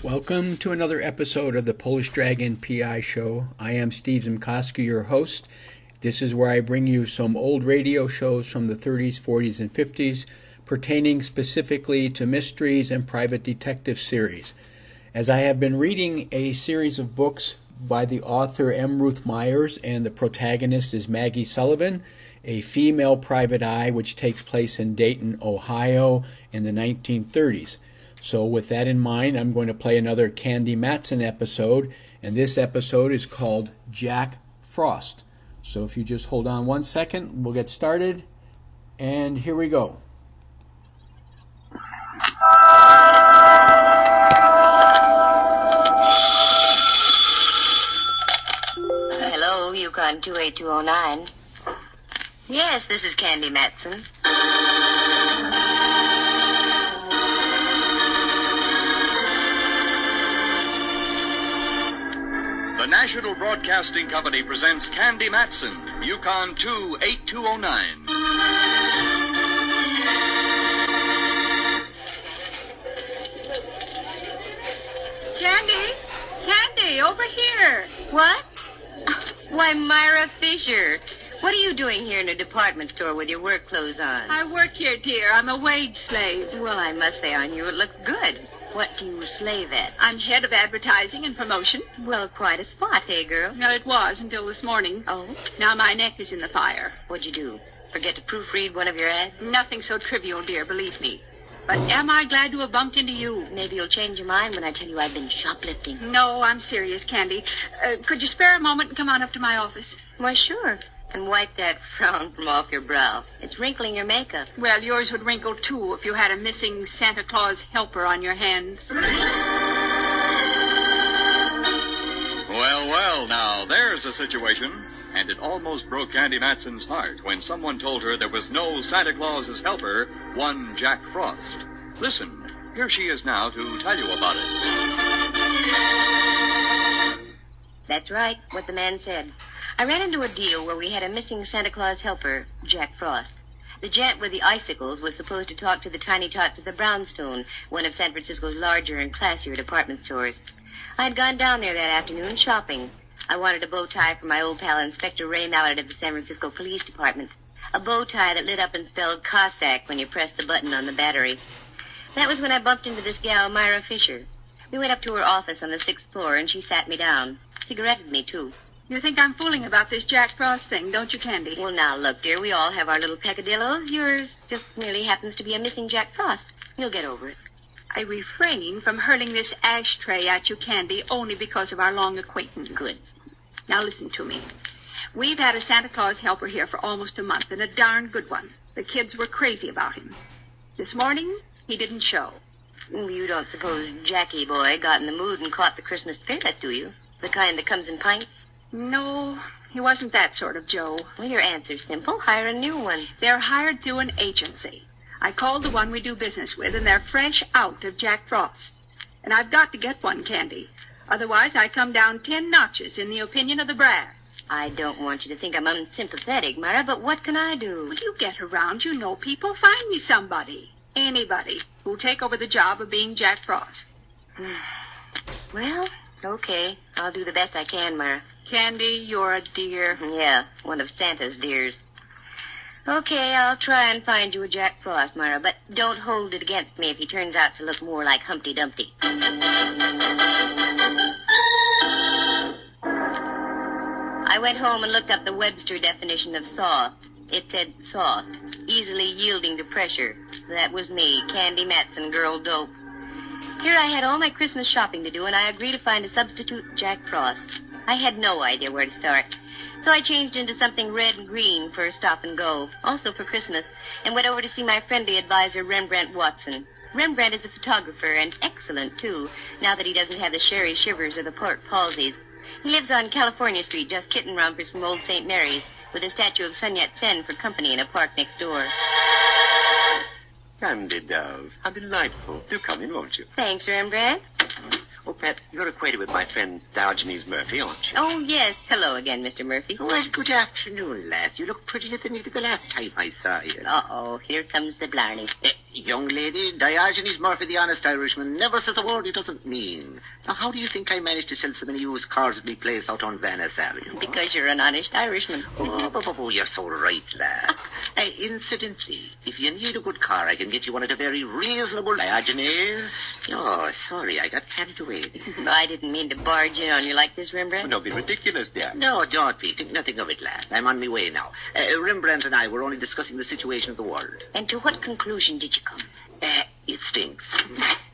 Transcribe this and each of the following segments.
Welcome to another episode of the Polish Dragon PI Show. I am Steve Zimkowski, your host. This is where I bring you some old radio shows from the 30s, 40s, and 50s pertaining specifically to mysteries and private detective series. As I have been reading a series of books by the author M. Ruth Myers, and the protagonist is Maggie Sullivan, a female private eye which takes place in Dayton, Ohio in the 1930s. So with that in mind, I'm going to play another Candy Matson episode, and this episode is called Jack Frost. So if you just hold on one second, we'll get started, and here we go. Hello, Yukon 28209. Yes, this is Candy Matson. The National Broadcasting Company presents Candy Matson, Yukon 28209. Candy, over here. What? Why, Myra Fisher. What are you doing here in a department store with your work clothes on? I work here, dear. I'm a wage slave. Well, I must say on you it looks good. What do you slave at? I'm head of advertising and promotion. Well, quite a spot, hey, girl? Well, it was until this morning. Oh? Now my neck is in the fire. What'd you do? Forget to proofread one of your ads? Nothing so trivial, dear, believe me. But am I glad to have bumped into you? Maybe you'll change your mind when I tell you I've been shoplifting. No, I'm serious, Candy. Could you spare a moment and come on up to my office? Why, sure. And wipe that frown from off your brow. It's wrinkling your makeup. Well, yours would wrinkle, too, if you had a missing Santa Claus helper on your hands. Well, now, there's a situation. And it almost broke Candy Matson's heart when someone told her there was no Santa Claus's helper, one Jack Frost. Listen, here she is now to tell you about it. That's right, what the man said. I ran into a deal where we had a missing Santa Claus helper, Jack Frost. The gent with the icicles was supposed to talk to the tiny tots at the Brownstone, one of San Francisco's larger and classier department stores. I had gone down there that afternoon shopping. I wanted a bow tie for my old pal Inspector Ray Mallard of the San Francisco Police Department. A bow tie that lit up and spelled Cossack when you pressed the button on the battery. That was when I bumped into this gal, Myra Fisher. We went up to her office on the 6th floor, and she sat me down. Cigaretted me, too. You think I'm fooling about this Jack Frost thing, don't you, Candy? Well, now, look, dear, we all have our little peccadillos. Yours just merely happens to be a missing Jack Frost. You'll get over it. I refrain from hurling this ashtray at you, Candy, only because of our long acquaintance. Good. Now listen to me. We've had a Santa Claus helper here for almost a month, and a darn good one. The kids were crazy about him. This morning, he didn't show. You don't suppose Jackie boy got in the mood and caught the Christmas spirit, do you? The kind that comes in pints? No, he wasn't that sort of Joe. Well, your answer's simple. Hire a new one. They're hired through an agency. I called the one we do business with, and they're fresh out of Jack Frost. And I've got to get one, Candy. Otherwise, I come down 10 notches in the opinion of the brass. I don't want you to think I'm unsympathetic, Myra, but what can I do? Well, you get around, you know people. Find me somebody. Anybody who'll take over the job of being Jack Frost. Well, okay. I'll do the best I can, Myra. Candy, you're a dear. Yeah, one of Santa's dears. Okay, I'll try and find you a Jack Frost, Myra, but don't hold it against me if he turns out to look more like Humpty Dumpty. I went home and looked up the Webster definition of soft. It said soft, easily yielding to pressure. That was me, Candy Matson, girl dope. Here I had all my Christmas shopping to do, and I agreed to find a substitute Jack Frost. I had no idea where to start. So I changed into something red and green for a stop and go, also for Christmas, and went over to see my friendly advisor, Rembrandt Watson. Rembrandt is a photographer, and excellent, too, now that he doesn't have the sherry shivers or the port palsies. He lives on California Street, just kitten rompers from Old St. Mary's, with a statue of Sun Yat-sen for company in a park next door. Candy, Dove. How delightful. Do come in, won't you? Thanks, Rembrandt. Oh, perhaps you're acquainted with my friend Diogenes Murphy, aren't you? Oh, yes. Hello again, Mr. Murphy. Oh, well, good afternoon, lass. You look prettier than you did the last time I saw you. Uh-oh, here comes the blarney. Young lady, Diogenes Murphy, the honest Irishman, never says a word he doesn't mean. Now, how do you think I managed to sell so many used cars at me place out on Van Ness Avenue? Because you're an honest Irishman. Oh, you're so right, lad. Incidentally, if you need a good car, I can get you one at a very reasonable Diogenes. Oh, sorry, I got carried away. I didn't mean to barge in on you like this, Rembrandt. Don't be ridiculous, dear. No, don't be. Think nothing of it, lad. I'm on my way now. Rembrandt and I were only discussing the situation of the world. And to what conclusion did you come? It stinks.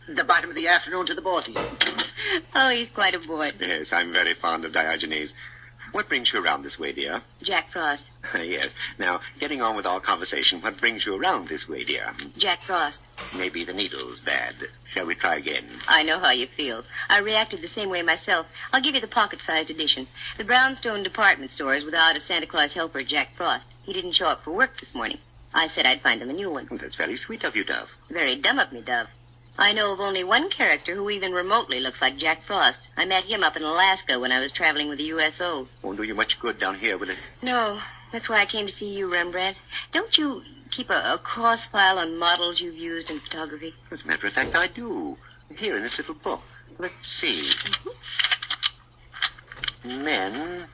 The bottom of the afternoon to the both of you. Oh, he's quite a boy. Yes, I'm very fond of Diogenes. What brings you around this way, dear? Jack Frost. Yes. Now, getting on with our conversation, what brings you around this way, dear? Jack Frost. Maybe the needle's bad. Shall we try again? I know how you feel. I reacted the same way myself. I'll give you the pocket-sized edition. The Brownstone department store is without a Santa Claus helper, Jack Frost. He didn't show up for work this morning. I said I'd find him a new one. That's very sweet of you, Dove. Very dumb of me, Dove. I know of only one character who even remotely looks like Jack Frost. I met him up in Alaska when I was traveling with the USO. Won't do you much good down here, will it? No, that's why I came to see you, Rembrandt. Don't you keep a cross file on models you've used in photography? As a matter of fact, I do. Here in this little book. Let's see. Men,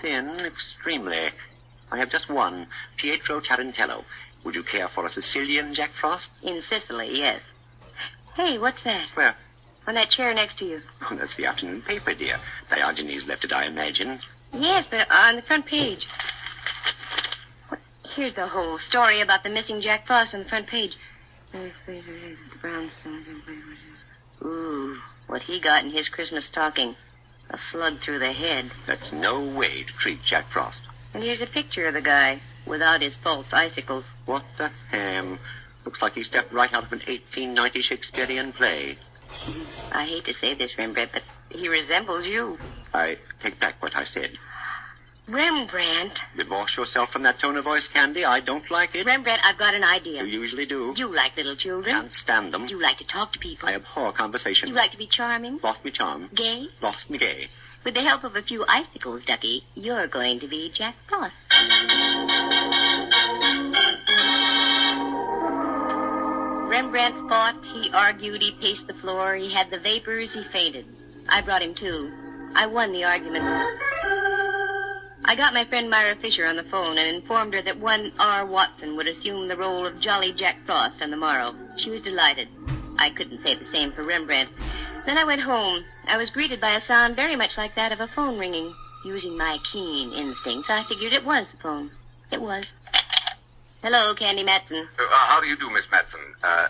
thin, extremely. I have just one, Pietro Tarantello. Would you care for a Sicilian Jack Frost? In Sicily, yes. Hey, what's that? Where? On that chair next to you. Oh, that's the afternoon paper, dear. Diogenes left it, I imagine. Yes, but on the front page. Here's the whole story about the missing Jack Frost on the front page. Ooh, what he got in his Christmas stocking. A slug through the head. That's no way to treat Jack Frost. And here's a picture of the guy, without his false icicles. What the ham? Looks like he stepped right out of an 1890 Shakespearean play. I hate to say this, Rembrandt, but he resembles you. I take back what I said. Rembrandt. Divorce yourself from that tone of voice, Candy. I don't like it. Rembrandt, I've got an idea. You usually do. You like little children. Can't stand them. You like to talk to people. I abhor conversation. You like to be charming. Lost me charm. Gay. Lost me gay. With the help of a few icicles, Ducky, you're going to be Jack Frost. Rembrandt fought, he argued, he paced the floor, he had the vapors, he fainted. I brought him to. I won the argument. I got my friend Myra Fisher on the phone and informed her that one R. Watson would assume the role of Jolly Jack Frost on the morrow. She was delighted. I couldn't say the same for Rembrandt. Then I went home. I was greeted by a sound very much like that of a phone ringing. Using my keen instincts, I figured it was the phone. It was. Hello, Candy Matson. How do you do, Miss Matson?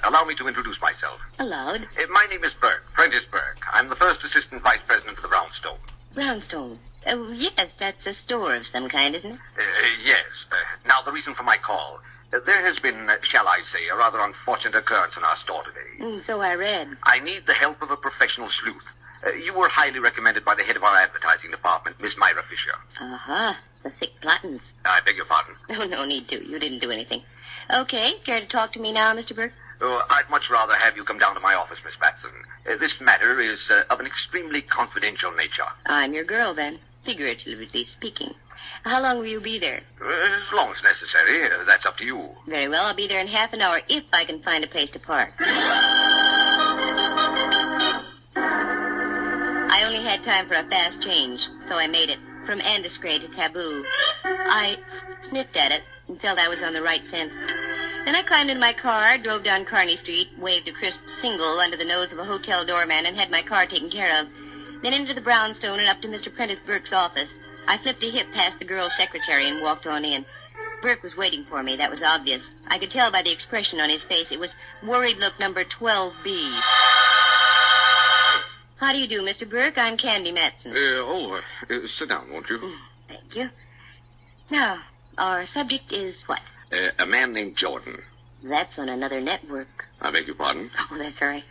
Allow me to introduce myself. Allowed. My name is Burke, Prentice Burke. I'm the first assistant vice president of the Brownstone. Brownstone. Oh, yes, that's a store of some kind, isn't it? Yes. Now, the reason for my call. There has been, shall I say, a rather unfortunate occurrence in our store today. So I read. I need the help of a professional sleuth. You were highly recommended by the head of our advertising department, Miss Myra Fisher. Uh-huh. The thick plottins. I beg your pardon. Oh, no need to. You didn't do anything. Okay, care to talk to me now, Mr. Burke? I'd much rather have you come down to my office, Miss Matson. This matter is of an extremely confidential nature. I'm your girl, then, figuratively speaking. How long will you be there? As long as necessary. That's up to you. Very well, I'll be there in half an hour if I can find a place to park. I only had time for a fast change, so I made it from Andescray to Taboo. I sniffed at it and felt I was on the right scent. Then I climbed in my car, drove down Kearney Street, waved a crisp single under the nose of a hotel doorman, and had my car taken care of. Then into the Brownstone and up to Mr. Prentice Burke's office. I flipped a hip past the girl's secretary and walked on in. Burke was waiting for me. That was obvious. I could tell by the expression on his face. It was worried look number 12B. How do you do, Mr. Burke? I'm Candy Matson. Sit down, won't you? Thank you. Now, our subject is what? A man named Jordan. That's on another network. I beg your pardon? Oh, that's all right.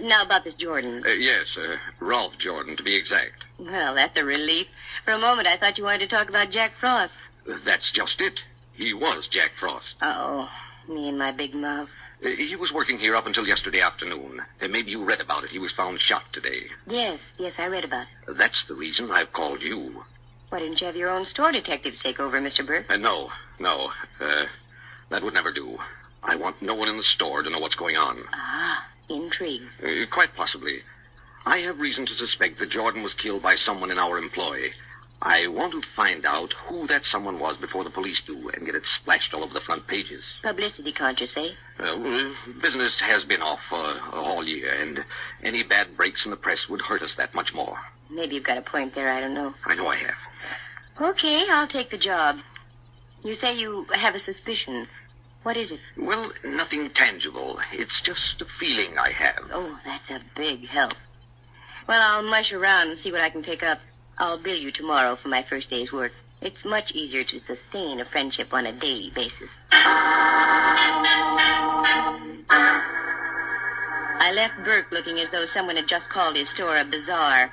Now about this Jordan. Yes, Ralph Jordan, to be exact. Well, that's a relief. For a moment, I thought you wanted to talk about Jack Frost. That's just it. He was Jack Frost. Uh-oh. Me and my big mouth. He was working here up until yesterday afternoon. Maybe you read about it. He was found shot today. Yes, I read about it. That's the reason I've called you. Why didn't you have your own store detectives take over, Mr. Burke? No. That would never do. I want no one in the store to know what's going on. Ah, intrigue. Quite possibly. I have reason to suspect that Jordan was killed by someone in our employ. I want to find out who that someone was before the police do and get it splashed all over the front pages. Publicity conscious, eh? Business has been off all year, and any bad breaks in the press would hurt us that much more. Maybe you've got a point there, I don't know. I know I have. Okay, I'll take the job. You say you have a suspicion. What is it? Well, nothing tangible. It's just a feeling I have. Oh, that's a big help. Well, I'll mush around and see what I can pick up. I'll bill you tomorrow for my first day's work. It's much easier to sustain a friendship on a daily basis. I left Burke looking as though someone had just called his store a bazaar.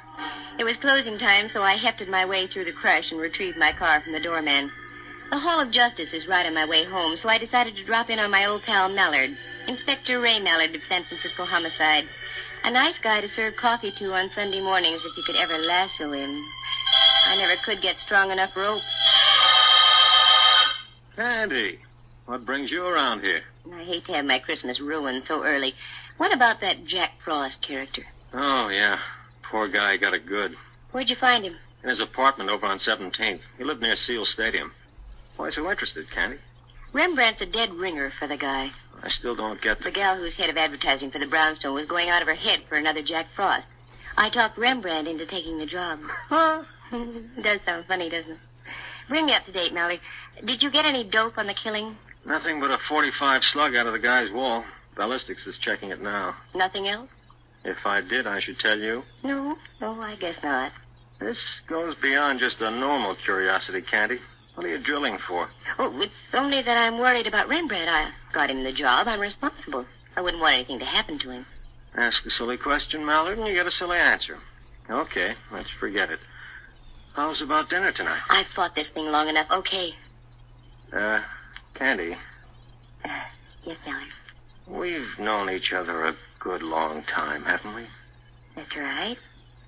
It was closing time, so I hefted my way through the crush and retrieved my car from the doorman. The Hall of Justice is right on my way home, so I decided to drop in on my old pal Mallard, Inspector Ray Mallard of San Francisco Homicide. A nice guy to serve coffee to on Sunday mornings if you could ever lasso him. I never could get strong enough rope. Candy, what brings you around here? I hate to have my Christmas ruined so early. What about that Jack Frost character? Oh, yeah. Poor guy got it good. Where'd you find him? In his apartment over on 17th. He lived near Seal Stadium. Why so interested, Candy? Rembrandt's a dead ringer for the guy. I still don't get The gal who's head of advertising for the Brownstone was going out of her head for another Jack Frost. I talked Rembrandt into taking the job. Huh? Does sound funny, doesn't it? Bring me up to date, Mallard. Did you get any dope on the killing? Nothing but a .45 slug out of the guy's wall. Ballistics is checking it now. Nothing else? If I did, I should tell you. No, I guess not. This goes beyond just a normal curiosity, Candy. What are you drilling for? Oh, it's only that I'm worried about Rembrandt. I got him the job. I'm responsible. I wouldn't want anything to happen to him. Ask a silly question, Mallard, and you get a silly answer. Okay, let's forget it. How's about dinner tonight? I've fought this thing long enough. Okay. Candy, Yes, Mallard. we've known each other a good long time, haven't we? That's right.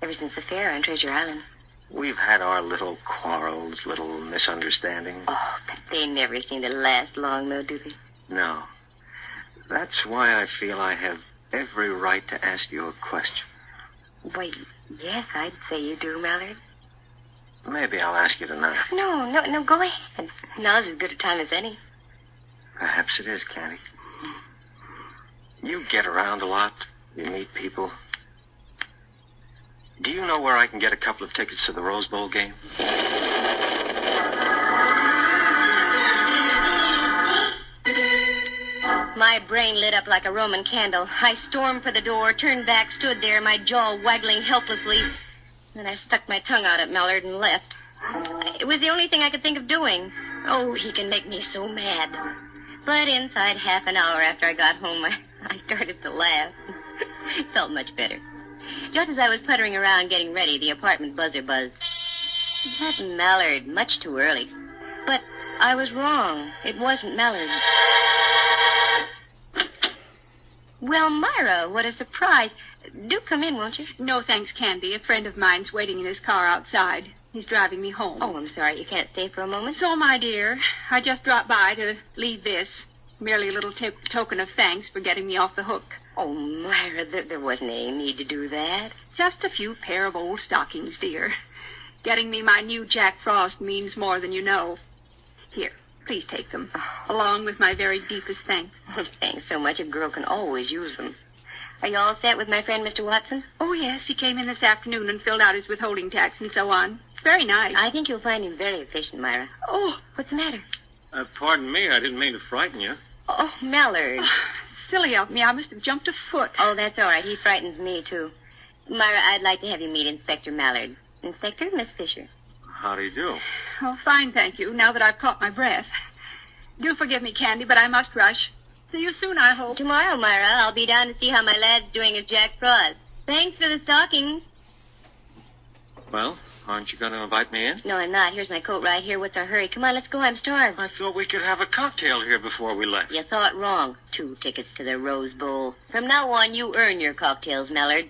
Ever since the fair on Treasure Island. We've had our little quarrels, little misunderstandings. Oh, but they never seem to last long, though, do they? No. That's why I feel I have every right to ask you a question. Why, yes, I'd say you do, Mallard. Maybe I'll ask you tonight. No, go ahead. Now's as good a time as any. Perhaps it is, Candy. You get around a lot. You meet people. Do you know where I can get a couple of tickets to the Rose Bowl game? My brain lit up like a Roman candle. I stormed for the door, turned back, stood there, my jaw waggling helplessly. Then I stuck my tongue out at Mallard and left. It was the only thing I could think of doing. Oh, he can make me so mad. But inside half an hour after I got home, I started to laugh. It felt much better. Just as I was puttering around getting ready, the apartment buzzer buzzed. That Mallard, much too early. But I was wrong. It wasn't Mallard. Well, Myra, what a surprise. Do come in, won't you? No, thanks, Candy. A friend of mine's waiting in his car outside. He's driving me home. Oh, I'm sorry. You can't stay for a moment? So, my dear, I just dropped by to leave this. Merely a little token of thanks for getting me off the hook. Oh, Myra, there wasn't any need to do that. Just a few pair of old stockings, dear. Getting me my new Jack Frost means more than you know. Here, please take them, along with my very deepest thanks. Well, thanks so much. A girl can always use them. Are you all set with my friend, Mr. Watson? Oh, yes, he came in this afternoon and filled out his withholding tax and so on. Very nice. I think you'll find him very efficient, Myra. Oh, What's the matter? Pardon me, I didn't mean to frighten you. Oh, Mallard. silly of me. I must have jumped a foot. Oh, that's all right. He frightens me, too. Myra, I'd like to have you meet Inspector Mallard. Inspector, Miss Fisher. How do you do? Oh, fine, thank you, now that I've caught my breath. Do forgive me, Candy, but I must rush. See you soon, I hope. Tomorrow, Myra, I'll be down to see how my lad's doing as Jack Frost. Thanks for the stockings. Well, aren't you going to invite me in? No, I'm not. Here's my coat right here. What's our hurry? Come on, let's go. I'm starved. I thought we could have a cocktail here before we left. You thought wrong. 2 tickets to the Rose Bowl. From now on, you earn your cocktails, Mallard.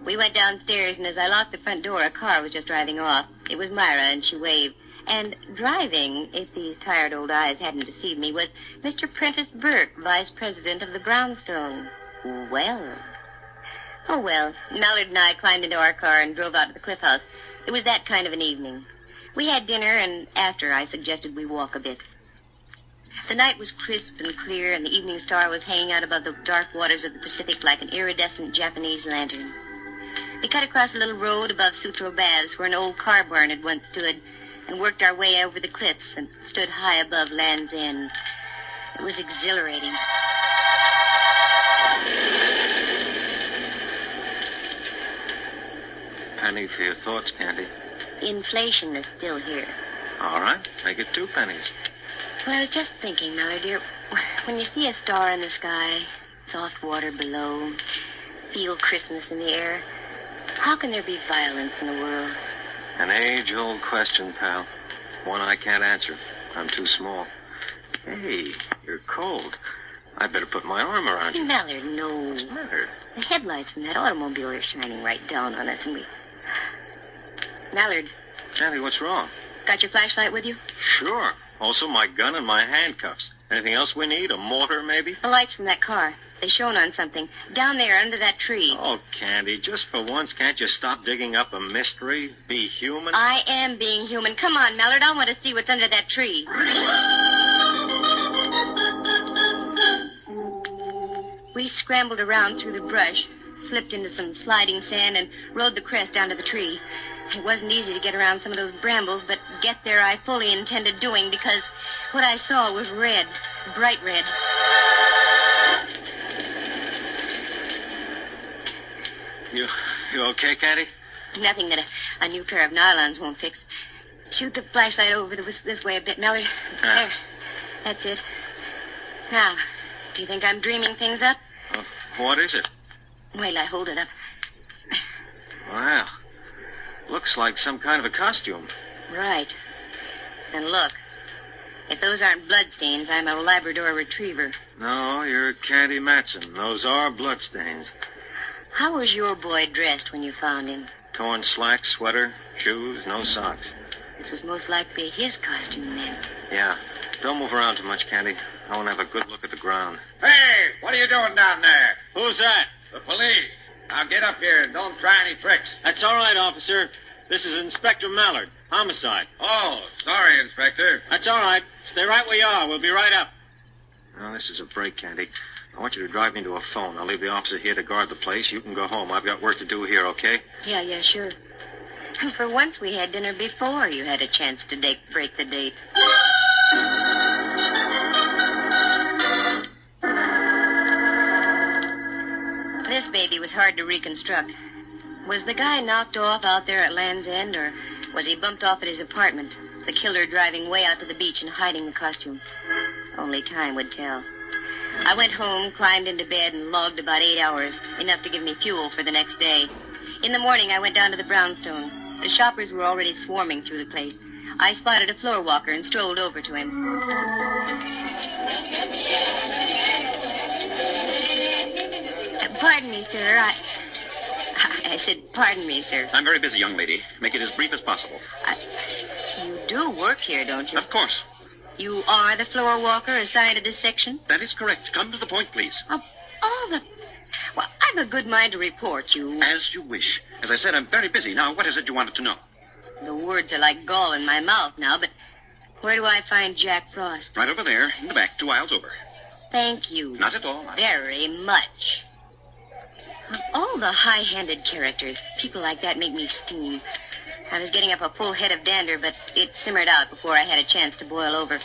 We went went downstairs, and as I locked the front door, a car was just driving off. It was Myra, and she waved. And driving, if these tired old eyes hadn't deceived me, was Mr. Prentice Burke, vice president of the Brownstone. Well. Oh, well. Mallard and I climbed into our car and drove out to the Cliff House. It was that kind of an evening. We had dinner, and after, I suggested we walk a bit. The night was crisp and clear, and the evening star was hanging out above the dark waters of the Pacific like an iridescent Japanese lantern. We cut across a little road above Sutro Baths, where an old car barn had once stood, and worked our way over the cliffs and stood high above Land's End. It was exhilarating. Penny for your thoughts, Candy. Inflation is still here. All right, make it 2 pennies. Well, I was just thinking, Mallard, dear, when you see a star in the sky, soft water below, feel Christmas in the air, how can there be violence in the world? An age-old question, pal. One I can't answer. I'm too small. Hey, you're cold. I'd better put my arm around you. Mallard, no. What's the matter? The headlights from that automobile are shining right down on us, and we... Mallard, Candy, what's wrong? got your flashlight with you? Sure. Also my gun and my handcuffs. Anything else we need? A mortar, maybe? The lights from that car. They shone on something. Down there, under that tree. Oh, Candy, just for once, can't you stop digging up a mystery? Be human? I am being human. Come on, Mallard. I want to see what's under that tree. We scrambled around through the brush, slipped into some sliding sand, and rode the crest down to the tree. It wasn't easy to get around some of those brambles, but get there I fully intended doing because what I saw was red, bright red. You okay, Candy? Nothing that a new pair of nylons won't fix. Shoot the flashlight over this way a bit, Mallard. There. That's it. Now, do you think I'm dreaming things up? What is it? Wait till I hold it up. Well, looks like some kind of a costume. Right. And look, if those aren't bloodstains, I'm a Labrador Retriever. No, you're Candy Matson. Those are bloodstains. How was your boy dressed when you found him? Torn slacks, sweater, shoes, no socks. This was most likely his costume, then. Yeah. Don't move around too much, Candy. I want to have a good look at the ground. Hey, what are you doing down there? Who's that? The police. Now get up here and don't try any tricks. That's all right, officer. This is Inspector Mallard. Homicide. Oh, sorry, Inspector. That's all right. Stay right where you are. We'll be right up. Now, this is a break, Candy. I want you to drive me to a phone. I'll leave the officer here to guard the place. You can go home. I've got work to do here, okay? Yeah, sure. And for once we had dinner before you had a chance to break the date. This baby was hard to reconstruct. Was the guy knocked off out there at Land's End, or was he bumped off at his apartment, the killer driving way out to the beach and hiding the costume? Only time would tell. I went home, climbed into bed, and logged about 8 hours, enough to give me fuel for the next day. In the morning, I went down to the Brownstone. The shoppers were already swarming through the place. I spotted a floor walker and strolled over to him. Pardon me, sir. I said, pardon me, sir. I'm very busy, young lady. Make it as brief as possible. You do work here, don't you? Of course. You are the floor walker assigned to this section? That is correct. Come to the point, please. Well, I've a good mind to report you. As you wish. As I said, I'm very busy. Now, what is it you wanted to know? The words are like gall in my mouth now, but where do I find Jack Frost? Right over there, in the back, 2 aisles over. Thank you. Not at all. Very much. Of all the high-handed characters, people like that make me steam. I was getting up a full head of dander, but it simmered out before I had a chance to boil over.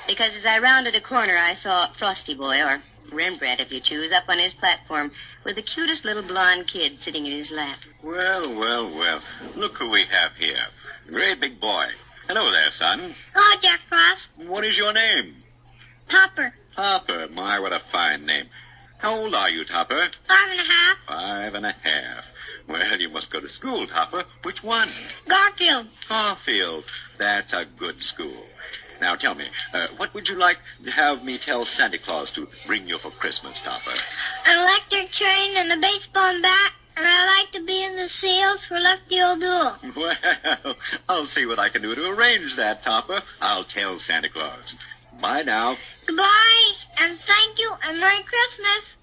Because as I rounded a corner, I saw Frosty Boy, or Rembrandt if you choose, up on his platform with the cutest little blonde kid sitting in his lap. Well, well, well. Look who we have here. Great big boy. Hello there, son. Hello, Jack Frost. What is your name? Topper. Topper. My, what a fine name. How old are you, Topper? 5.5. 5.5. Well, you must go to school, Topper. Which one? Garfield. Garfield. That's a good school. Now, tell me, what would you like to have me tell Santa Claus to bring you for Christmas, Topper? An electric train and a baseball bat And I like to be in the sales for Lefty O'Doul. Well, I'll see what I can do to arrange that, Topper. I'll tell Santa Claus. Bye now. Goodbye, and thank you, and Merry Christmas.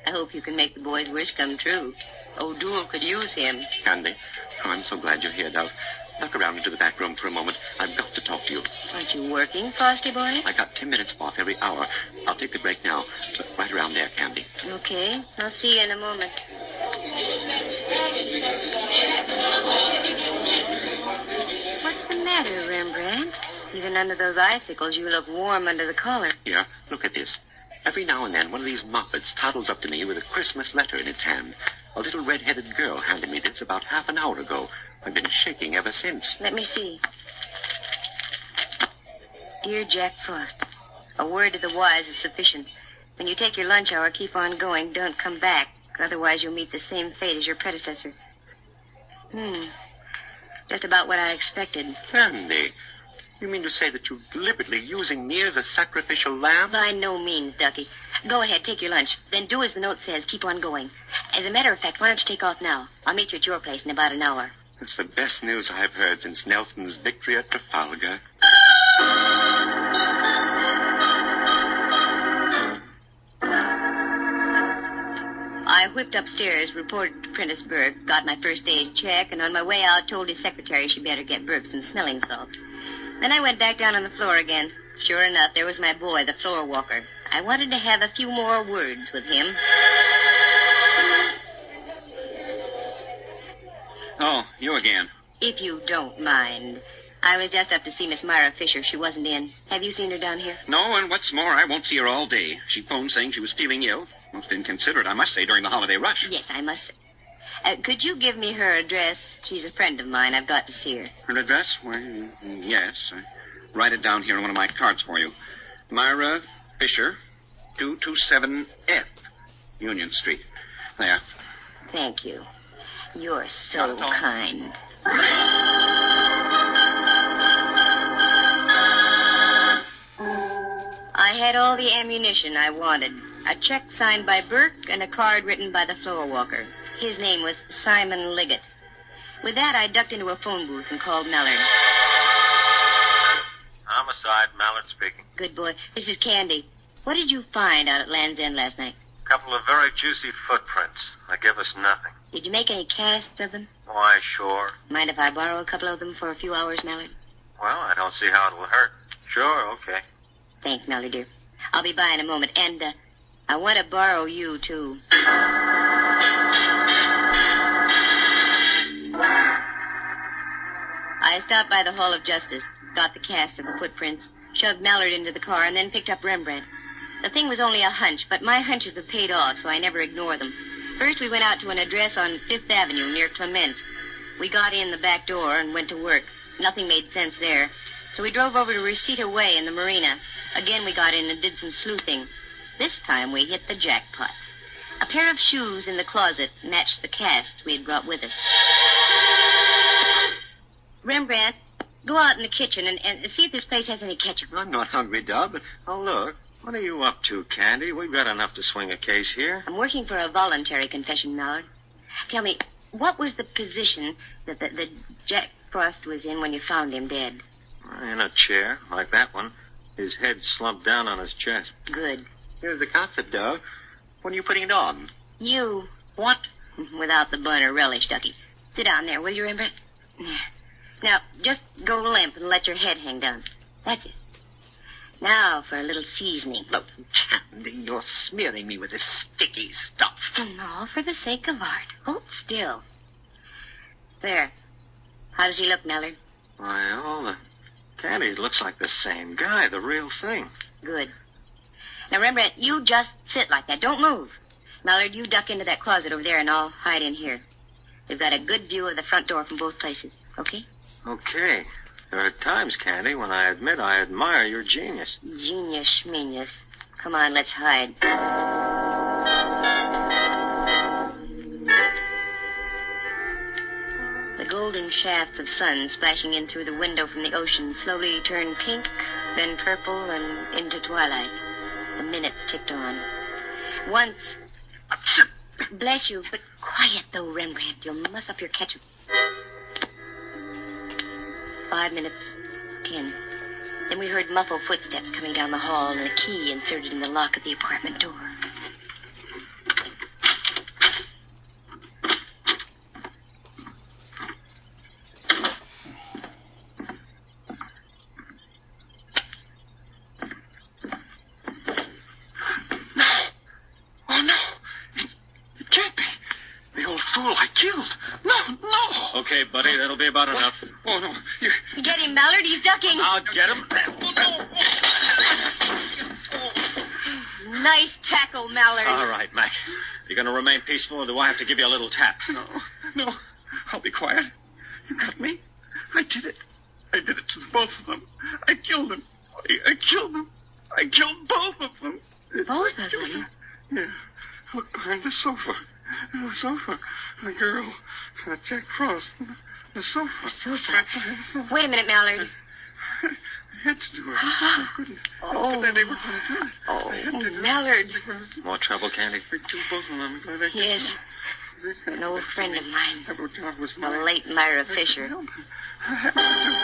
I hope you can make the boy's wish come true. O'Doul could use him. Candy, I'm so glad you're here, Dove. Duck around into the back room for a moment. I've got to talk to you. Aren't you working, Frosty boy? I got 10 minutes off every hour. I'll take the break now. Right around there, Candy. Okay, I'll see you in a moment. What's the matter, Rembrandt? Even under those icicles, you look warm under the collar. Here, look at this. Every now and then, one of these moppets toddles up to me with a Christmas letter in its hand. A little red-headed girl handed me this about half an hour ago. I've been shaking ever since. Let me see. Dear Jack Frost, a word to the wise is sufficient. When you take your lunch hour, keep on going. Don't come back. Otherwise, you'll meet the same fate as your predecessor. Just about what I expected. Candy, you mean to say that you're deliberately using me as a sacrificial lamb? By no means, Ducky. Go ahead, take your lunch. Then do as the note says. Keep on going. As a matter of fact, why don't you take off now? I'll meet you at your place in about an hour. It's the best news I've heard since Nelson's victory at Trafalgar. I whipped upstairs, reported to Prentice Burke, got my first day's check, and on my way out told his secretary she'd better get Burke some smelling salt. Then I went back down on the floor again. Sure enough, there was my boy, the floor walker. I wanted to have a few more words with him. Oh, you again. If you don't mind. I was just up to see Miss Myra Fisher. She wasn't in. Have you seen her down here? No, and what's more, I won't see her all day. She phoned saying she was feeling ill. Most inconsiderate, I must say, during the holiday rush. Yes, I must. Could you give me her address? She's a friend of mine. I've got to see her. Her address? Well, yes. Write it down here on one of my cards for you. Myra Fisher, 227F, Union Street. There. Thank you. You're so kind. I had all the ammunition I wanted. A check signed by Burke and a card written by the floor walker. His name was Simon Liggett. With that, I ducked into a phone booth and called Mallard. Homicide, Mallard speaking. Good boy. This is Candy. What did you find out at Land's End last night? A couple of very juicy footprints. They give us nothing. Did you make any casts of them? Why, sure. Mind if I borrow a couple of them for a few hours, Mallard? Well, I don't see how it will hurt. Sure, okay. Thanks, Mallard, dear. I'll be by in a moment. And, I want to borrow you, too. I stopped by the Hall of Justice, got the cast of the footprints, shoved Mallard into the car, and then picked up Rembrandt. The thing was only a hunch, but my hunches have paid off, so I never ignore them. First, we went out to an address on 5th Avenue near Clement. We got in the back door and went to work. Nothing made sense there. So we drove over to Reseda Way in the marina. Again, we got in and did some sleuthing. This time, we hit the jackpot. A pair of shoes in the closet matched the casts we had brought with us. Rembrandt, go out in the kitchen and see if this place has any ketchup. I'm not hungry, Dub, but oh, look. What are you up to, Candy? We've got enough to swing a case here. I'm working for a voluntary confession, Mallard. Tell me, what was the position that Jack Frost was in when you found him dead? In a chair, like that one. His head slumped down on his chest. Good. Here's the concert, Dub. When are you putting it on? You. What? Without the bun or relish, Ducky. Sit down there, will you, Rembrandt? Now, just go limp and let your head hang down. That's it. Now for a little seasoning. Look, Candy, you're smearing me with this sticky stuff. No, for the sake of art. Hold still. There. How does he look, Mallard? Well, the Candy looks like the same guy, the real thing. Good. Now, Rembrandt, you just sit like that. Don't move. Mallard, you duck into that closet over there, and I'll hide in here. We've got a good view of the front door from both places. Okay? Okay. There are times, Candy, when I admit I admire your genius. Genius schmenius. Come on, let's hide. The golden shafts of sun splashing in through the window from the ocean slowly turned pink, then purple, and into twilight. The minutes ticked on. Once... Bless you, but quiet though, Rembrandt. You'll muss up your ketchup. 5 minutes, 10. Then we heard muffled footsteps coming down the hall and a key inserted in the lock of the apartment door. Okay, buddy, that'll be about enough. Oh, no. Get him, Mallard. He's ducking. I'll get him. Nice tackle, Mallard. All right, Mac. You're going to remain peaceful, or do I have to give you a little tap? No. I'll be quiet. You got me. I did it. I did it to both of them. I killed them. I killed them. I killed both of them. Both of them? Yeah. Look behind the sofa. The sofa. The girl. Jack Frost. The sofa. The sofa. Wait a minute, Mallard. I had to do it. I couldn't. Oh. But they were going to do it. Oh, Mallard. More trouble, Candy? I killed both of them. Yes. An old friend of mine. That job was The mine. late Myra Fisher. I had to do it.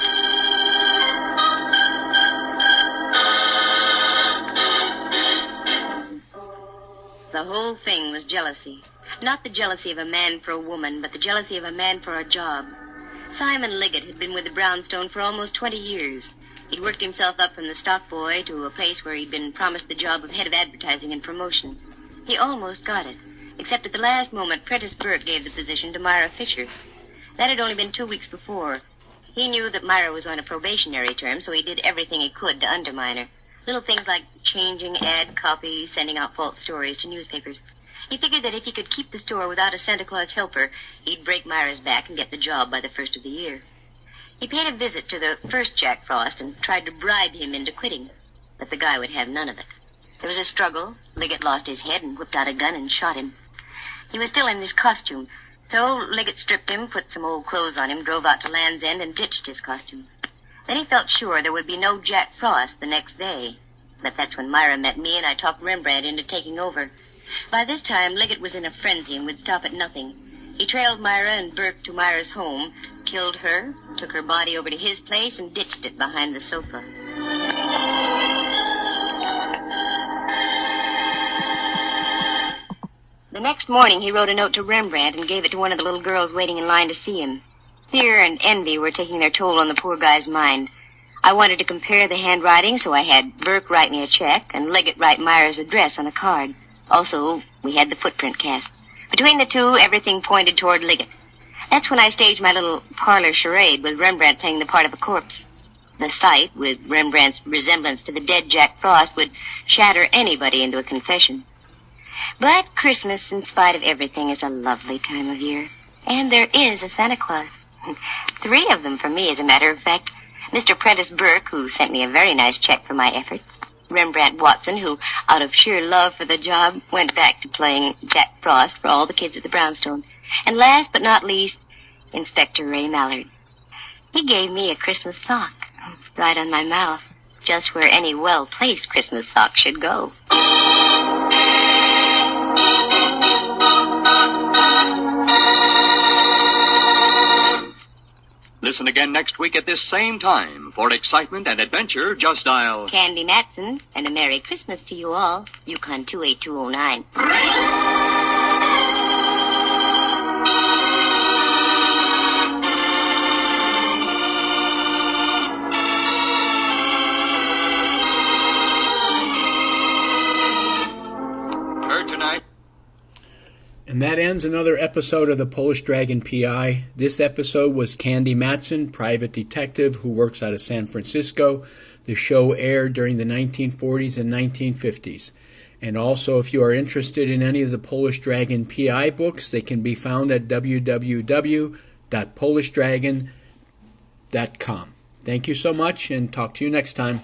The whole thing was jealousy. Not the jealousy of a man for a woman, but the jealousy of a man for a job. Simon Liggett had been with the Brownstone for almost 20 years. He'd worked himself up from the stock boy to a place where he'd been promised the job of head of advertising and promotion. He almost got it, except at the last moment Prentice Burke gave the position to Myra Fisher. That had only been 2 weeks before. He knew that Myra was on a probationary term, so he did everything he could to undermine her. Little things like changing ad copy, sending out false stories to newspapers. He figured that if he could keep the store without a Santa Claus helper, he'd break Myra's back and get the job by the first of the year. He paid a visit to the first Jack Frost and tried to bribe him into quitting, but the guy would have none of it. There was a struggle. Liggett lost his head and whipped out a gun and shot him. He was still in his costume, so Liggett stripped him, put some old clothes on him, drove out to Land's End, and ditched his costume. Then he felt sure there would be no Jack Frost the next day. But that's when Myra met me, and I talked Rembrandt into taking over. By this time, Liggett was in a frenzy and would stop at nothing. He trailed Myra and Burke to Myra's home, killed her, took her body over to his place, and ditched it behind the sofa. The next morning, he wrote a note to Rembrandt and gave it to one of the little girls waiting in line to see him. Fear and envy were taking their toll on the poor guy's mind. I wanted to compare the handwriting, so I had Burke write me a check and Liggett write Myra's address on a card. Also, we had the footprint cast. Between the two, everything pointed toward Liggett. That's when I staged my little parlor charade with Rembrandt playing the part of a corpse. The sight, with Rembrandt's resemblance to the dead Jack Frost, would shatter anybody into a confession. But Christmas, in spite of everything, is a lovely time of year. And there is a Santa Claus. 3 of them for me, as a matter of fact. Mr. Prentice Burke, who sent me a very nice check for my efforts. Rembrandt Watson, who, out of sheer love for the job, went back to playing Jack Frost for all the kids at the Brownstone. And last but not least, Inspector Ray Mallard. He gave me a Christmas sock, right on my mouth, just where any well-placed Christmas sock should go. Listen again next week at this same time. For excitement and adventure, just dial Candy Matson, and a Merry Christmas to you all. Yukon 28209. Heard tonight. And that ends another episode of the Polish Dragon PI. This episode was Candy Matson, private detective who works out of San Francisco. The show aired during the 1940s and 1950s. And also, if you are interested in any of the Polish Dragon PI books, they can be found at www.polishdragon.com. Thank you so much, and talk to you next time.